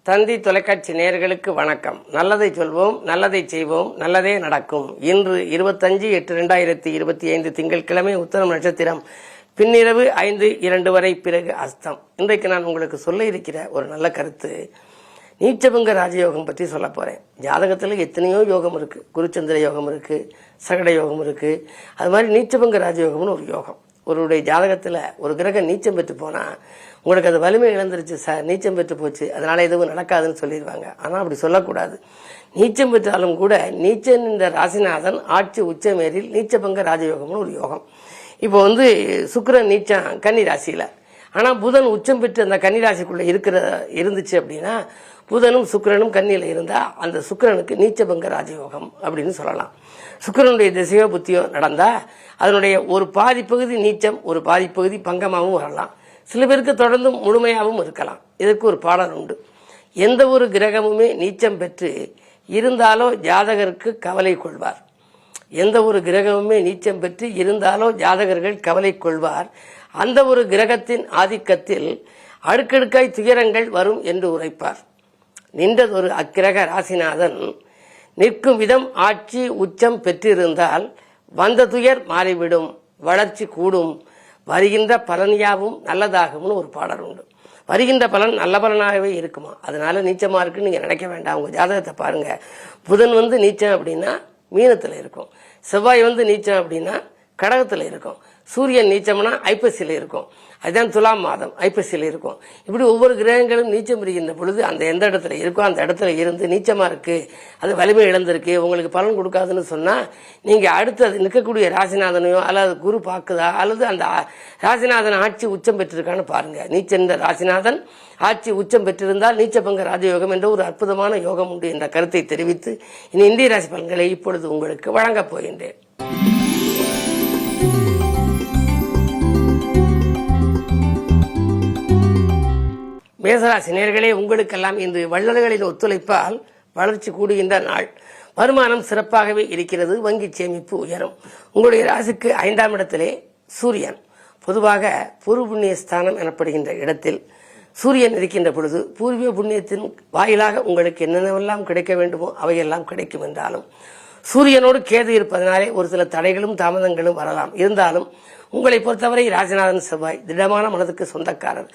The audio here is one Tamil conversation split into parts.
தந்தி தொலைக்காட்சி நேயர்களுக்கு வணக்கம். நல்லதை சொல்வோம், நல்லதை செய்வோம், நல்லதே நடக்கும். இன்று 25/8/2025 திங்கட்கிழமை, உத்தரம் நட்சத்திரம், பின்னிரவு 5:02 வரை, பிறகு அஸ்தம். இன்றைக்கு நான் உங்களுக்கு சொல்ல இருக்கிற ஒரு நல்ல கருத்து, நீச்சபங்க ராஜயோகம் பற்றி சொல்ல போறேன். ஜாதகத்தில் எத்தனையோ யோகம் இருக்கு. குருச்சந்திர யோகம் இருக்கு, சகட யோகம் இருக்கு. அது மாதிரி நீச்சபங்க ராஜயோகம்னு ஒரு யோகம். ஒருடைய ஜாதகத்தில் ஒரு கிரகம் நீச்சம் பெற்று போனால் உங்களுக்கு அது வலிமை இழந்துருச்சு சார், நீச்சம் பெற்று போச்சு, அதனால எதுவும் நடக்காதுன்னு சொல்லிடுவாங்க. ஆனால் அப்படி சொல்லக்கூடாது. நீச்சம் பெற்றாலும் கூட நீச்சன் என்ற ராசிநாதன் ஆட்சி உச்சமேரில் நீச்சபங்க ராஜயோகம்னு ஒரு யோகம். இப்போ சுக்கிரன் நீச்சம் கன்னி ராசியில், ஆனால் புதன் உச்சம் பெற்று அந்த கன்னி ராசிக்குள்ளே இருந்துச்சு அப்படின்னா, புதனும் சுக்கிரனும் கன்னியில் இருந்தால் அந்த சுக்கிரனுக்கு நீச்சபங்க ராஜயோகம் அப்படின்னு சொல்லலாம். சுக்கிரனுடைய திசையோ புத்தியோ நடந்தால் அதனுடைய ஒரு பாதி பகுதி நீச்சம், ஒரு பாதி பகுதி பங்கமாகவும் வரலாம். சில பேருக்கு தொடர்ந்து முழுமையாகவும் இருக்கலாம். இதற்கு ஒரு பாடல் உண்டு. எந்த ஒரு கிரகமுமே நீச்சம் பெற்று இருந்தாலோ ஜாதகருக்கு கவலை கொள்வார். எந்த ஒரு கிரகமுமே நீச்சம் பெற்று இருந்தாலோ ஜாதகர்கள் கவலை கொள்வார். அந்த ஒரு கிரகத்தின் ஆதிக்கத்தில் அடுக்கடுக்காய் துயரங்கள் வரும் என்று உரைப்பார். நின்றதொரு அக்கிரக ராசிநாதன் நிற்கும் விதம் ஆட்சி உச்சம் பெற்றிருந்தால் வந்த துயர் மாறிவிடும், வளர்ச்சி கூடும், வருகின்ற பலனியாவும் நல்லதாகும்னு ஒரு பாடல் உண்டு. வருகின்ற பலன் நல்ல பலனாகவே இருக்குமா? அதனால நீச்சமா இருக்குன்னு நீங்க நினைக்க வேண்டாம். உங்க ஜாதகத்தை பாருங்க. புதன் நீச்சம் அப்படின்னா மீனத்துல இருக்கும், செவ்வாய் நீச்சம் அப்படின்னா கடகத்துல இருக்கும், சூரியன் நீச்சம்னா ஐப்பசியில இருக்கும், அதுதான் துலாம் மாதம் ஐப்பசியில இருக்கும். இப்படி ஒவ்வொரு கிரகங்களும் நீச்சம் புரிகின்ற பொழுது அந்த எந்த இடத்துல இருக்கோ அந்த இடத்துல இருந்து நீச்சமா இருக்கு, அது வலிமை இழந்திருக்கு, உங்களுக்கு பலன் கொடுக்காதுன்னு சொன்னா நீங்க அடுத்தது நிற்கக்கூடிய ராசிநாதனையோ அல்லது குரு பார்க்குதா அல்லது அந்த ராசிநாதன் ஆட்சி உச்சம் பெற்றிருக்கான்னு பாருங்க. நீச்சென்ற ராசிநாதன் ஆட்சி உச்சம் பெற்றிருந்தால் நீச்சபங்க ராஜயோகம் என்ற ஒரு அற்புதமான யோகம் உண்டு என்ற கருத்தை தெரிவித்து இனி இந்திய ராசி பலன்களை இப்பொழுது உங்களுக்கு வழங்கப் போகின்றேன். மேசராசி நேயர்களே, உங்களுக்கெல்லாம் இன்று வள்ளல்களின் ஒத்துழைப்பால் வளர்ச்சி கூடுகின்ற நாள். வருமானம் சிறப்பாகவே இருக்கிறது. வங்கி சேமிப்பு உயரும். உங்களுடைய ராசிக்கு 5ஆம் இடத்திலே சூரியன். பொதுவாக பூர்வ புண்ணிய ஸ்தானம் எனப்படுகின்ற இடத்தில் சூரியன் இருக்கின்ற பொழுது பூர்வீக புண்ணியத்தின் வாயிலாக உங்களுக்கு என்னென்னவெல்லாம் கிடைக்க வேண்டுமோ அவையெல்லாம் கிடைக்கும். என்றாலும் சூரியனோடு கேது இருப்பதனாலே ஒரு சில தடைகளும் தாமதங்களும் வரலாம். இருந்தாலும் உங்களை பொறுத்தவரை ராசிநாதன் செவ்வாய் திடமான மனதுக்கு சொந்தக்காரர்,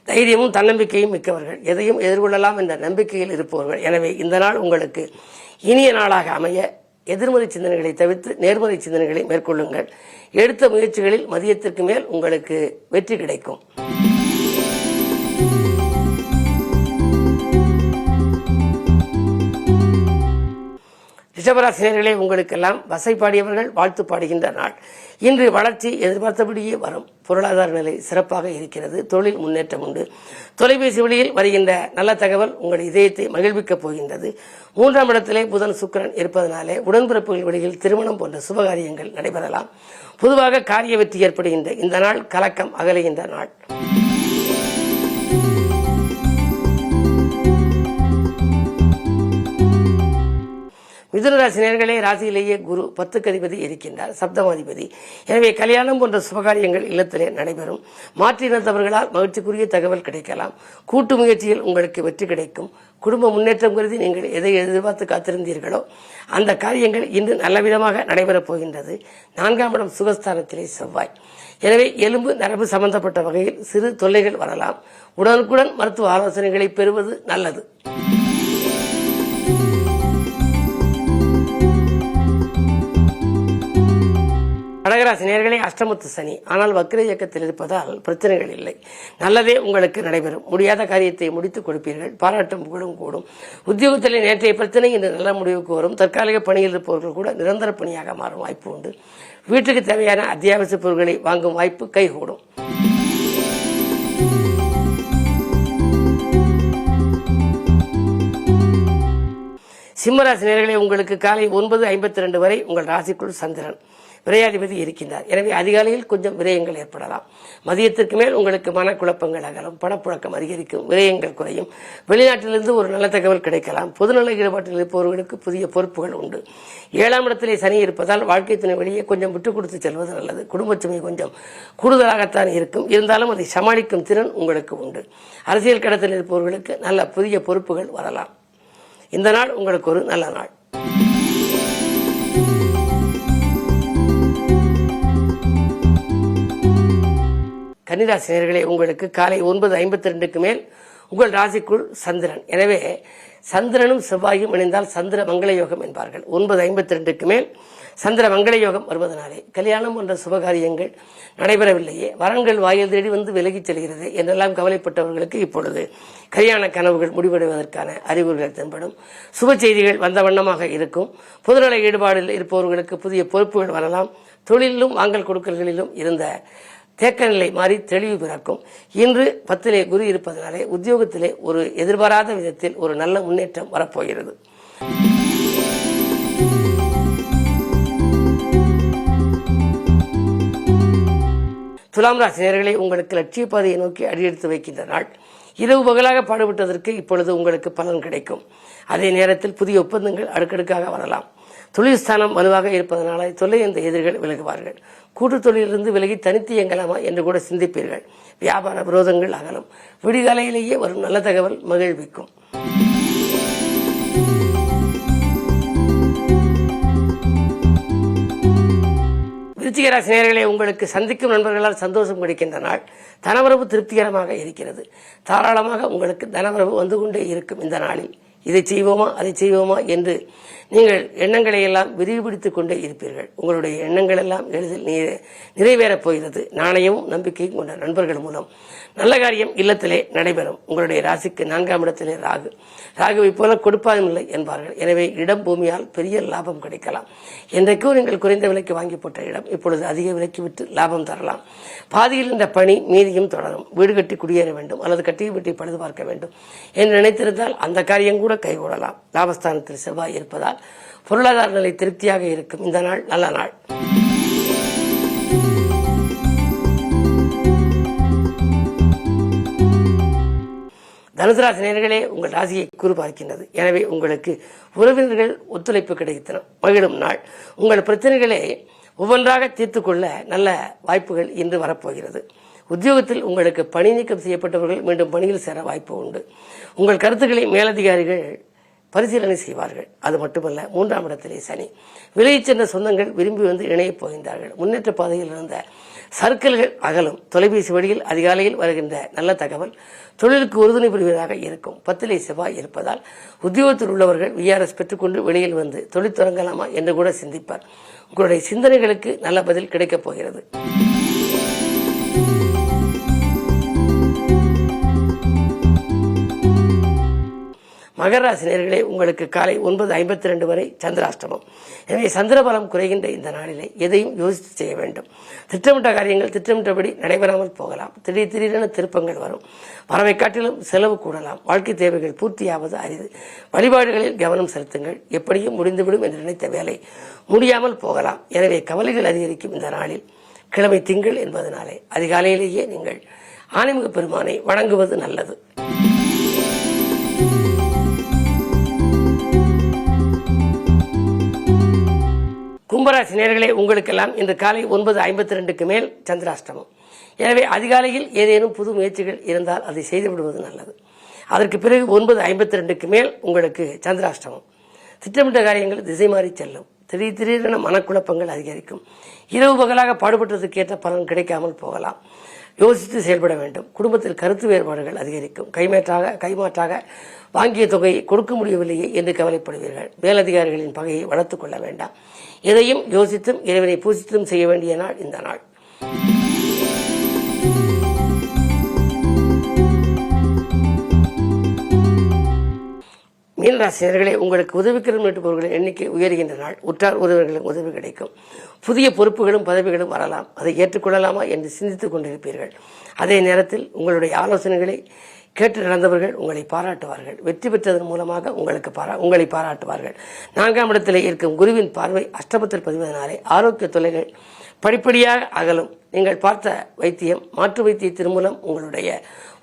தைரியமும் தன்னம்பிக்கையும் மிக்கவர்கள், எதையும் எதிர்கொள்ளலாம் என்ற நம்பிக்கையில் இருப்பவர்கள். எனவே இந்த நாள் உங்களுக்கு இனிய நாளாக அமைய எதிர்மறை சிந்தனைகளை தவிர்த்து நேர்மறை சிந்தனைகளை மேற்கொள்ளுங்கள். எடுத்த முயற்சிகளில் மதியத்திற்கு மேல் உங்களுக்கு வெற்றி கிடைக்கும். ரிஷபராசினியர்களே, உங்களுக்கெல்லாம் வசை பாடியவர்கள் வாழ்த்து பாடுகின்ற நாள். இன்று வளர்ச்சி எதிர்பார்த்தபடியே வரும். பொருளாதார நிலை சிறப்பாக இருக்கிறது. தொழில் முன்னேற்றம் உண்டு. தொலைபேசி வழியில் வருகின்ற நல்ல தகவல் உங்கள் இதயத்தை மகிழ்விக்கப் போகின்றது. 3ஆம் இடத்திலே புதன் சுக்கிரன் இருப்பதனாலே உடன்பிறப்புகள் வழியில் திருமணம் போன்ற சுபகாரியங்கள் நடைபெறலாம். பொதுவாக காரிய வெற்றி ஏற்படுகின்ற இந்த நாள் கலக்கம் அகலுகின்ற நாள். மிதுனராசி நேயர்களே, ராசியிலேயே குரு 10க்கு அதிபதி இருக்கின்றார், சப்தமாதிபதி. எனவே கல்யாணம் போன்ற சுபகாரியங்கள் இல்லத்திலே நடைபெறும். மாற்று இனத்தவர்களால் மகிழ்ச்சிக்குரிய தகவல் கிடைக்கலாம். கூட்டு முயற்சியில் உங்களுக்கு வெற்றி கிடைக்கும். குடும்ப முன்னேற்றம் கருதி நீங்கள் எதை எதிர்பார்த்து காத்திருந்தீர்களோ அந்த காரியங்கள் இன்று நல்லவிதமாக நடைபெறப் போகின்றது. 4ஆம் இடம் சுகஸ்தானத்திலே செவ்வாய். எனவே எலும்பு நரம்பு சம்பந்தப்பட்ட வகையில் சிறு தொல்லைகள் வரலாம். உடனுக்குடன் மருத்துவ ஆலோசனைகளை பெறுவது நல்லது. கடகராசி நேயர்களே, அஷ்டமத்து சனி, ஆனால் வக்ர இயக்கத்தில் இருப்பதால் பிரச்சனைகள் இல்லை. நல்லதே உங்களுக்கு நடைபெறும். முடியாத காரியத்தை முடித்துக் கொடுப்பீர்கள். பாராட்டும் புகழும் கூடும். உத்தியோகத்திலே நேற்றைய பிரச்சனை இன்று நல்ல முடிவுக்கு வரும். தற்காலிக பணியில் இருப்பவர்கள் கூட நிரந்தர பணியாக மாறும் வாய்ப்பு உண்டு. வீட்டுக்கு தேவையான அத்தியாவசிய பொருட்களை வாங்கும் வாய்ப்பு கைகூடும். சிம்மராசி நேயர்களே, உங்களுக்கு காலை 9:52 வரை உங்கள் ராசிக்குள் சந்திரன். விரையாதிபதி இருக்கின்றார். எனவே அதிகாலையில் கொஞ்சம் விரயங்கள் ஏற்படலாம். மதியத்திற்கு மேல் உங்களுக்கு மனக்குழப்பங்கள் அகலும், பணப்புழக்கம் அதிகரிக்கும், விரயங்கள் குறையும், வெளிநாட்டிலிருந்து ஒரு நல்ல தகவல் கிடைக்கலாம், பொதுநல ஈடுபாட்டில் இருப்பவர்களுக்கு புதிய பொறுப்புகள் உண்டு. 7ஆம் இடத்திலே சனி இருப்பதால் வாழ்க்கை துணை வெளியே கொஞ்சம் விட்டுக் கொடுத்து செல்வது நல்லது. குடும்ப சுமை கொஞ்சம் கூடுதலாகத்தான் இருக்கும், இருந்தாலும் அதை சமாளிக்கும் திறன் உங்களுக்கு உண்டு. அரசியல் கடத்தில் இருப்பவர்களுக்கு நல்ல புதிய பொறுப்புகள் வரலாம். இந்த நாள் உங்களுக்கு ஒரு நல்ல நாள். கன்னிராசி நேயர்களே, உங்களுக்கு காலை 9:52 மேல் உங்கள் ராசிக்குள் சந்திரன். எனவே சந்திரனும் செவ்வாயும் இணைந்தால் சந்திர மங்கள யோகம் என்பார்கள். 9:52 மேல் சந்திர மங்கள யோகம் வருவதனாலே கல்யாணம் என்ற சுபகாரியங்கள் நடைபெறவில்லையே, வரன்கள் வாயில் தேடி வந்து விலகிச் செல்கிறது என்றெல்லாம் கவலைப்பட்டவர்களுக்கு இப்பொழுது கல்யாண கனவுகள் முடிவடைவதற்கான அறிகுறிகள் தென்படும். சுப செய்திகள் வந்த வண்ணமாக இருக்கும். பொதுநல ஈடுபாடில் இருப்பவர்களுக்கு புதிய பொறுப்புகள் வரலாம். தொழிலிலும் வாங்கல் கொடுக்கல்களிலும் இருந்த தேக்க நிலை மாறி தெளிவு பிறக்கும். இன்று 10லே குரு இருப்பதனாலே உத்தியோகத்திலே ஒரு எதிர்பாராத விதத்தில் ஒரு நல்ல முன்னேற்றம் வரப்போகிறது. துலாம் ராசி நேயர்களே, உங்களுக்கு லட்சிய பாதையை நோக்கி அடியெடுத்து வைக்கின்ற நாள். இரவு பகலாக பாடுபட்டதற்கு இப்பொழுது உங்களுக்கு பலன் கிடைக்கும். அதே நேரத்தில் புதிய ஒப்பந்தங்கள் அடுக்கடுக்காக வரலாம். தொழில் ஸ்தானம் வலுவாக இருப்பதனால தொல்லை என்ற எதிர்கள் விலகுவார்கள். கூட்டு தொழிலிருந்து விலகி தனித்து இயங்கலாமா என்று கூட சிந்திப்பீர்கள். வியாபார விரோதங்கள் அகலும். விடிகாலையிலேயே வரும் நல்ல தகவல் மகிழ்விக்கும். விருச்சிக ராசி நேயர்களே, உங்களுக்கு சந்திக்கும் நண்பர்களால் சந்தோஷம் கிடைக்கின்ற நாள். தனவரவு திருப்திகரமாக இருக்கிறது. தாராளமாக உங்களுக்கு தனவரவு வந்து கொண்டே இருக்கும். இந்த நாளில் இதை செய்வோமா அதை செய்வோமா என்று நீங்கள் எண்ணங்களை எல்லாம் விரிவுபடுத்திக் கொண்டே இருப்பீர்கள். உங்களுடைய எண்ணங்கள் எல்லாம் எளிதில் நிறைவேறப் போகிறது. நாணயமும் நம்பிக்கையும் கொண்ட நண்பர்கள் மூலம் நல்ல காரியம் இல்லத்திலே நடைபெறும். உங்களுடைய ராசிக்கு 4ஆம் இடத்திலே ராகு. ராகுவை போல கொடுப்பாயும் இல்லை என்பார்கள். எனவே இடம் பூமியால் பெரிய லாபம் கிடைக்கலாம். என்றைக்கும் நீங்கள் குறைந்த விலைக்கு வாங்கி போட்ட இடம் இப்பொழுது அதிக விலைக்கு விட்டு லாபம் தரலாம். பாதியில் இந்த பணி மீதியும் தொடரும். வீடு கட்டி குடியேற வேண்டும் அல்லது கட்டி வெட்டி பழுது பார்க்க வேண்டும் என்று நினைத்திருந்தால் அந்த காரியம் கூட கைகூடலாம். லாபஸ்தானத்தில் செவ்வாய் இருப்பதால் பொருளாதார நிலை திருப்தியாக இருக்கும். இந்த நாள் நல்ல நாள். தனுசு ராசி நேயர்களே, உங்கள் ராசியை கூறு பார்க்கின்றது. எனவே உங்களுக்கு உறவினர்கள் ஒத்துழைப்பு கிடைத்தன மகிழும் நாள். உங்கள் பிரச்சனைகளை ஒவ்வொன்றாக தீர்த்துக் கொள்ள நல்ல வாய்ப்புகள் இன்று வரப்போகிறது. உத்தியோகத்தில் உங்களுக்கு பணி நீக்கம் செய்யப்பட்டவர்கள் மீண்டும் பணியில் சேர வாய்ப்பு உண்டு. உங்கள் கருத்துக்களை மேலதிகாரிகள் பரிசீலனை செய்வார்கள். அது மட்டுமல்ல, 3ஆம் இடத்திலே சனி. விலகிச் சென்ற சொந்தங்கள் விரும்பி வந்து இணையப் போகின்றார்கள். முன்னேற்ற பாதையில் இருந்த சர்க்கிள்கள் அகலும். தொலைபேசி வழியில் அதிகாலையில் வருகின்ற நல்ல தகவல் தொழிலுக்கு உறுதுணை புரிவதாக இருக்கும். 10லே செவ்வாய் இருப்பதால் உத்தியோகத்தில் உள்ளவர்கள் விஆர்எஸ் பெற்றுக்கொண்டு வெளியில் வந்து தொழில் தொடங்கலாமா என்று கூட சிந்திப்பார். உங்களுடைய சிந்தனைகளுக்கு நல்ல பதில் கிடைக்கப் போகிறது. மகர ராசி நேயர்களே, உங்களுக்கு காலை 9:52 வரை சந்திராஷ்டமம். எனவே சந்திரபலம் குறைகின்ற இந்த நாளிலே எதையும் யோசித்து செய்ய வேண்டும். திட்டமிட்ட காரியங்கள் திட்டமிட்டபடி நடைபெறாமல் போகலாம். திடீரென திருப்பங்கள் வரும். வரவை காட்டிலும் செலவு கூடலாம். வாழ்க்கை தேவைகள் பூர்த்தியாவது அரிது. வழிபாடுகளில் கவனம் செலுத்துங்கள். எப்படியும் முடிந்துவிடும் என்று நினைத்த வேலை முடியாமல் போகலாம். எனவே கவலைகள் அதிகரிக்கும் இந்த நாளில் கிழமை திங்கள் என்பதனாலே அதிகாலையிலேயே நீங்கள் ஆணைமுக பெருமானை வணங்குவது நல்லது. கும்பராசி நேயர்களே, உங்களுக்கெல்லாம் இன்று காலை 9:52 மேல் சந்திராஷ்டமம். எனவே அதிகாலையில் ஏதேனும் புது முயற்சிகள் இருந்தால் அதை செய்துவிடுவது நல்லது. அதற்கு பிறகு 9:52 மேல் உங்களுக்கு சந்திராஷ்டமம். திட்டமிட்ட காரியங்கள் திசை மாறி செல்லும். திடீரென மனக்குழப்பங்கள் அதிகரிக்கும். இரவு பகலாக பாடுபட்டதுக்கு ஏற்ற பலன் கிடைக்காமல் போகலாம். யோசித்து செயல்பட வேண்டும். குடும்பத்தில் கருத்து வேறுபாடுகள் அதிகரிக்கும். கைமாற்றாக வாங்கிய தொகையை கொடுக்க முடியவில்லையே என்று கவலைப்படுவீர்கள். மேலதிகாரிகளின் பகையை வளர்த்துக் கொள்ள வேண்டாம். எதையும் யோசித்தும் இறைவனை பூசித்தும் செய்ய வேண்டிய நாள் இந்த நாள். மீனராசினியர்களே, உங்களுக்கு உதவிக்கரம் நீட்டுபவர்களின் எண்ணிக்கை உயர்கின்ற நாள். உற்றார் உறவினர்களுக்கு உதவி கிடைக்கும். புதிய பொறுப்புகளும் பதவிகளும் வரலாம். அதை ஏற்றுக்கொள்ளலாமா என்று சிந்தித்துக் கொண்டிருப்பீர்கள். அதே நேரத்தில் உங்களுடைய ஆலோசனைகளை கேட்டு நடந்தவர்கள் உங்களை பாராட்டுவார்கள். வெற்றி பெற்றதன் மூலமாக உங்களை பாராட்டுவார்கள். 4ஆம் இடத்திலே இருக்கும் குருவின் பார்வை அஷ்டமத்தில் பதிவதனாலே ஆரோக்கிய தொல்லைகள் படிப்படியாக அகலும். நீங்கள் பார்த்த வைத்தியம் மாற்று வைத்தியத்தின் மூலம் உங்களுடைய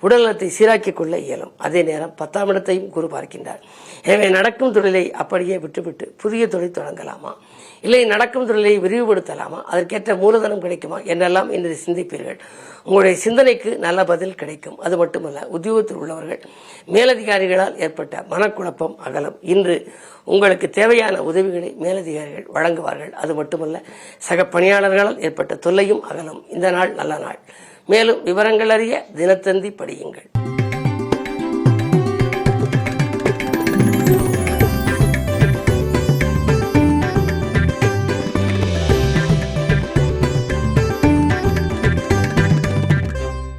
உடல்நலத்தை சீராக்கிக் கொள்ள இயலும். அதே நேரம் 10ஆம் இடத்தையும் குரு பார்க்கின்றார். எனவே நடக்கும் தொழிலை அப்படியே விட்டுவிட்டு புதிய தொழில் தொடங்கலாமா, இல்லை நடக்கும் தொழிலை விரிவுபடுத்தலாமா, அதற்கேற்ற மூலதனம் கிடைக்குமா என்றெல்லாம் இன்று சிந்திப்பீர்கள். உங்களுடைய சிந்தனைக்கு நல்ல பதில் கிடைக்கும். அது மட்டுமல்ல, உத்தியோகத்தில் உள்ளவர்கள் மேலதிகாரிகளால் ஏற்பட்ட மனக்குழப்பம் அகலும். இன்று உங்களுக்கு தேவையான உதவிகளை மேலதிகாரிகள் வழங்குவார்கள். அது மட்டுமல்ல, சக பணியாளர்களால் ஏற்பட்ட தொல்லையும் அகலும். இந்த நாள் நல்ல நாள். மேலும் விவரங்கள் அறிய தினத்தந்தி படியுங்கள்.